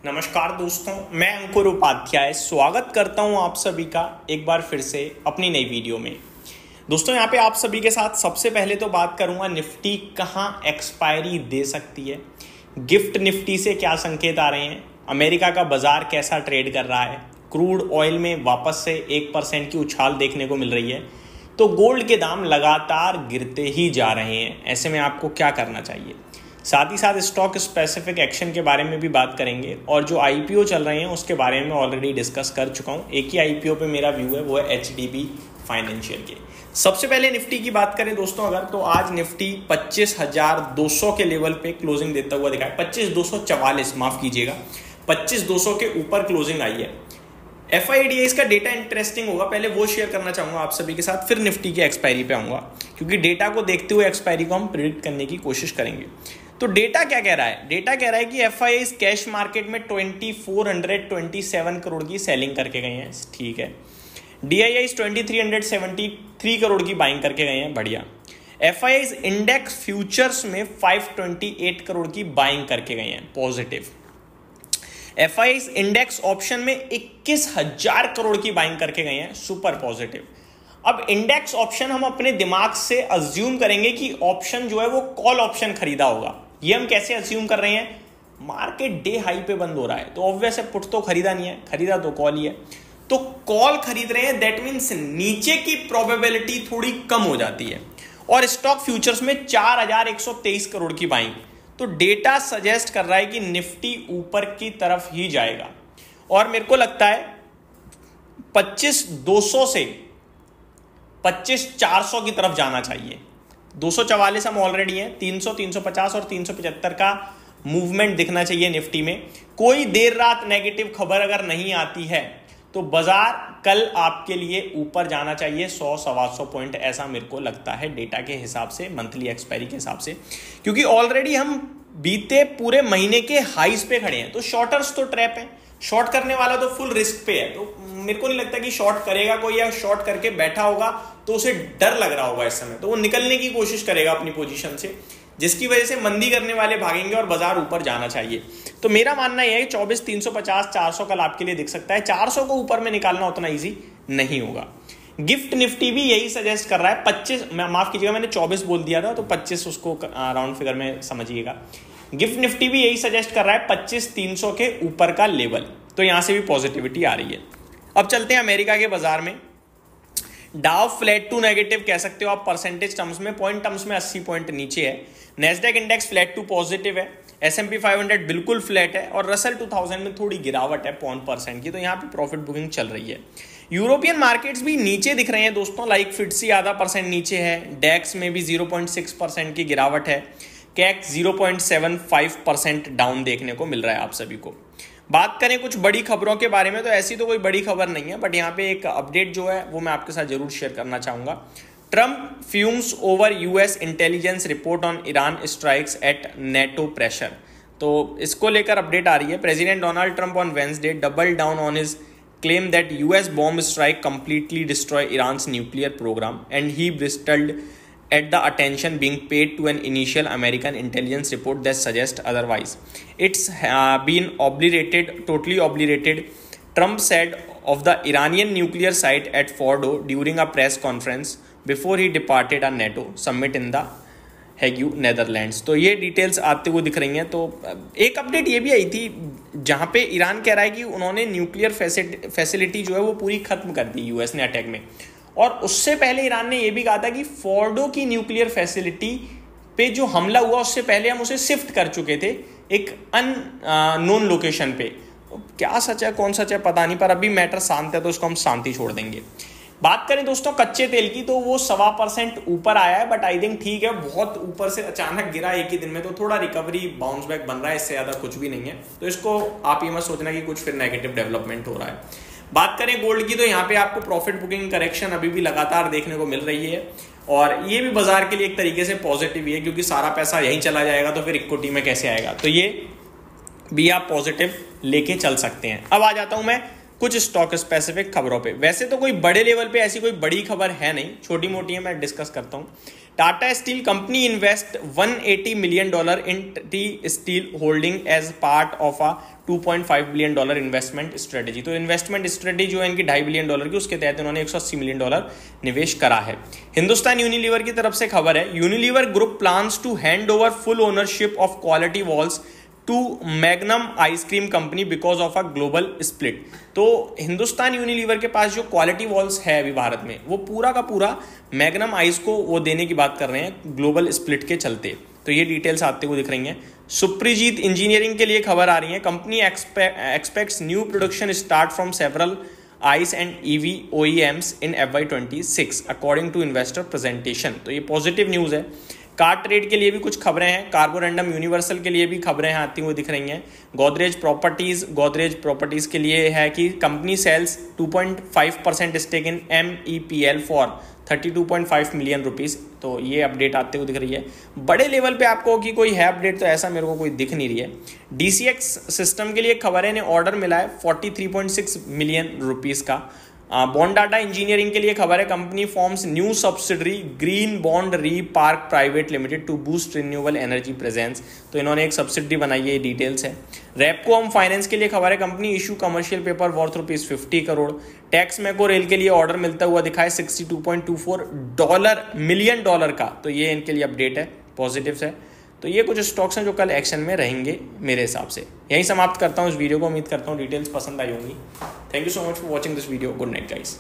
नमस्कार दोस्तों, मैं अंकुर उपाध्याय स्वागत करता हूं आप सभी का एक बार फिर से अपनी नई वीडियो में। दोस्तों यहाँ पे आप सभी के साथ सबसे पहले तो बात करूंगा निफ्टी कहां एक्सपायरी दे सकती है, गिफ्ट निफ्टी से क्या संकेत आ रहे हैं, अमेरिका का बाजार कैसा ट्रेड कर रहा है, क्रूड ऑयल में वापस से 1% की उछाल देखने को मिल रही है, तो गोल्ड के दाम लगातार गिरते ही जा रहे हैं। ऐसे में आपको क्या करना चाहिए, साथ ही साथ स्टॉक स्पेसिफिक एक्शन के बारे में भी बात करेंगे और जो आईपीओ चल रहे हैं उसके बारे में ऑलरेडी डिस्कस कर चुका हूं। एक ही आईपीओ पे मेरा व्यू है, वो है एचडीबी फाइनेंशियल के। सबसे पहले निफ्टी की बात करें दोस्तों अगर, तो आज निफ्टी 25,200 के लेवल पे क्लोजिंग देता हुआ दिखा है। 25,244 माफ कीजिएगा, 25,200 के ऊपर क्लोजिंग आई है। एफआईडीआई का डेटा इंटरेस्टिंग होगा, पहले वो शेयर करना चाहूंगा आप सभी के साथ, फिर निफ्टी की एक्सपायरी पे आऊंगा, क्योंकि डेटा को देखते हुए एक्सपायरी को हम प्रिडिक्ट करने की कोशिश करेंगे। तो डेटा क्या कह रहा है? डेटा कह रहा है कि एफआई इस कैश मार्केट में 2427 करोड़ की सेलिंग करके गए हैं, ठीक है। डीआईआई 2373 करोड़ की बाइंग करके गए हैं, बढ़िया। एफआई इंडेक्स फ्यूचर्स में 528 करोड़ की बाइंग करके गए हैं, पॉजिटिव। एफआई इंडेक्स ऑप्शन में 21,000 करोड़ की बाइंग करके गए हैं, सुपर पॉजिटिव। अब इंडेक्स ऑप्शन हम अपने दिमाग से अज्यूम करेंगे कि ऑप्शन जो है वो कॉल ऑप्शन खरीदा होगा। ये हम कैसे अज्यूम कर रहे हैं? मार्केट डे हाई पे बंद हो रहा है तो ऑब्वियस है पुट तो खरीदा नहीं है, खरीदा तो कॉल ही है। तो कॉल खरीद रहे हैं, दैट मीन्स नीचे की प्रोबेबिलिटी थोड़ी कम हो जाती है। और स्टॉक फ्यूचर्स में 4,123 करोड़ की बाइंग, तो डेटा सजेस्ट कर रहा है कि निफ्टी ऊपर की तरफ ही जाएगा। और मेरे को लगता है 25,200 से 25,400 की तरफ जाना चाहिए। 244 हम ऑलरेडी हैं, 300, 350 और 375 का मूवमेंट दिखना चाहिए निफ्टी में। कोई देर रात नेगेटिव खबर अगर नहीं आती है तो बाजार कल आपके लिए ऊपर जाना चाहिए 100-125 पॉइंट, ऐसा मेरे को लगता है डेटा के हिसाब से, मंथली एक्सपायरी के हिसाब से, क्योंकि ऑलरेडी हम बीते पूरे महीने के हाईज पे खड़े हैं। तो शॉर्टर्स तो ट्रैप है, शॉर्ट करने वाला तो फुल रिस्क पे है। तो मेरे को नहीं लगता कि शॉर्ट करेगा कोई, या शॉर्ट करके बैठा होगा तो उसे डर लग रहा होगा इस समय, तो वो निकलने की कोशिश करेगा अपनी पोजीशन से, जिसकी वजह से मंदी करने वाले भागेंगे और बाजार ऊपर जाना चाहिए। तो मेरा मानना यह है कि 24,350 400 कल आपके लिए दिख सकता है। 400 को ऊपर में निकालना उतना ईजी नहीं होगा। गिफ्ट निफ्टी भी यही सजेस्ट कर रहा है 25, माफ कीजिएगा मैंने 24 बोल दिया था, तो 25 उसको राउंड फिगर में समझिएगा। गिफ्ट निफ्टी भी यही सजेस्ट कर रहा है 25,300 के ऊपर का लेवल, तो यहां से भी पॉजिटिविटी आ रही है। अब चलते हैं अमेरिका के बाजार में। डाउ फ्लैट टू नेगेटिव कह सकते हो आप परसेंटेज टर्म्स में, पॉइंट टर्म्स में 80 पॉइंट नीचे है। Nasdaq index flat to positive है, S&P 500 बिल्कुल फ्लैट है और रसल 2000 में थोड़ी गिरावट है 0.1% की, तो यहाँ पे प्रॉफिट बुकिंग चल रही है। यूरोपियन मार्केट्स भी नीचे दिख रहे हैं दोस्तों, लाइक FTSE आधा % नीचे है, डेक्स में भी 0.6% की गिरावट है, कैक 0.75% डाउन देखने को मिल रहा है आप सभी को। बात करें कुछ बड़ी खबरों के बारे में, तो ऐसी तो कोई बड़ी खबर नहीं है, बट यहाँ पे एक अपडेट जो है वो मैं आपके साथ जरूर शेयर करना चाहूंगा। Trump fumes over US intelligence report on Iran strikes at NATO pressure, तो इसको लेकर अपडेट आ रही है। President Donald Trump on Wednesday double down on his claim that US bomb strike completely destroy Iran's nuclear program, and he bristled at the attention being paid to an initial American intelligence report that suggests otherwise. It's been totally obliterated, Trump said of the Iranian nuclear site at Fordo during a press conference before he departed a NATO summit in the Hague Netherlands. तो ये details आते हुए दिख रही हैं। तो एक update ये भी आई थी जहाँ पे ईरान कह रहा है कि उन्होंने न्यूक्लियर फैसिलिटी जो है वो पूरी खत्म कर दी यूएस ने अटैक में, और उससे पहले ईरान ने ये भी कहा था कि फोर्डो की न्यूक्लियर फैसिलिटी पे जो हमला हुआ उससे पहले हम उसे शिफ्ट कर चुके थे एक अननोन लोकेशन पे। क्या सच है कौन सच है पता नहीं, पर अभी मैटर शांत है तो उसको हम शांति छोड़ देंगे। बात करें दोस्तों कच्चे तेल की, तो वो 1.25% ऊपर आया है, बट आई थिंक ठीक है। बहुत ऊपर से अचानक गिरा एक ही दिन में, तो थोड़ा रिकवरी बाउंस बैक बन रहा है, इससे ज्यादा कुछ भी नहीं है। तो इसको आप ये मत सोचना कि कुछ फिर नेगेटिव डेवलपमेंट हो रहा है। बात करें गोल्ड की, तो यहाँ पे आपको प्रॉफिट बुकिंग करेक्शन अभी भी लगातार देखने को मिल रही है, और ये भी बाजार के लिए एक तरीके से पॉजिटिव ही है, क्योंकि सारा पैसा यहीं चला जाएगा तो फिर इक्विटी में कैसे आएगा, तो ये भी आप पॉजिटिव लेके चल सकते हैं। अब आ जाता हूं मैं कुछ स्टॉक स्पेसिफिक खबरों पे। वैसे तो कोई बड़े लेवल पे ऐसी कोई बड़ी खबर है नहीं, छोटी मोटी है, मैं डिस्कस करता हूँ। Tata Steel company invest $180 million in T Steel Holding as part of a $2.5 billion investment strategy. तो इन्वेस्टमेंट स्ट्रेटेजी जो है इनकी $2.5 बिलियन की, उसके तहत उन्होंने $180 मिलियन निवेश करा है। हिंदुस्तान यूनिलीवर की तरफ से खबर है, Unilever group plans to hand over full ownership of Quality Wall's to Magnum ice cream company because of a global split. तो हिंदुस्तान यूनिलीवर के पास जो क्वालिटी वॉल्स है अभी भारत में, वो पूरा का पूरा मैग्नम आइस को वो देने की बात कर रहे हैं ग्लोबल स्प्लिट के चलते। तो ये डिटेल्स आते हुए दिख रही हैं। सुप्रीजीत इंजीनियरिंग के लिए खबर आ रही है, company expects new production start from several ICE and EV OEMs in FY26 according to investor presentation. तो ये पॉजिटिव न्यूज़ है। कार ट्रेड के लिए भी कुछ खबरें हैं, कार्बोरेंडम यूनिवर्सल के लिए भी खबरें आती हुई दिख रही हैं। गोदरेज प्रॉपर्टीज के लिए है कि company sells 2.5% stake in MEPL for 32.5 million rupees. तो ये अपडेट आते हुए दिख रही है। बड़े लेवल पे आपको कि कोई है अपडेट, तो ऐसा मेरे को कोई दिख नहीं रही है। DCX सिस्टम के लिए खबर है, इन्हें ऑर्डर मिला है 43.6 मिलियन रुपीज़ का। बॉन्ड डाटा इंजीनियरिंग के लिए खबर है, company forms new subsidiary green bond re park private limited to boost renewable energy presence. तो इन्होंने एक सब्सिडरी बनाई है, ये डिटेल्स है। रेपको होम फाइनेंस के लिए खबर है, company issue commercial paper worth ₹50 crore. Texmaco rail के लिए ऑर्डर मिलता हुआ दिखा है $62.24 मिलियन का। तो ये इनके लिए अपडेट है, पॉजिटिव है। तो ये कुछ स्टॉक्स हैं जो कल एक्शन में रहेंगे मेरे हिसाब से। यहीं समाप्त करता हूँ इस वीडियो को। उम्मीद करता हूँ डिटेल्स पसंद आई होंगी। Thank you so much for watching this video. Good night guys.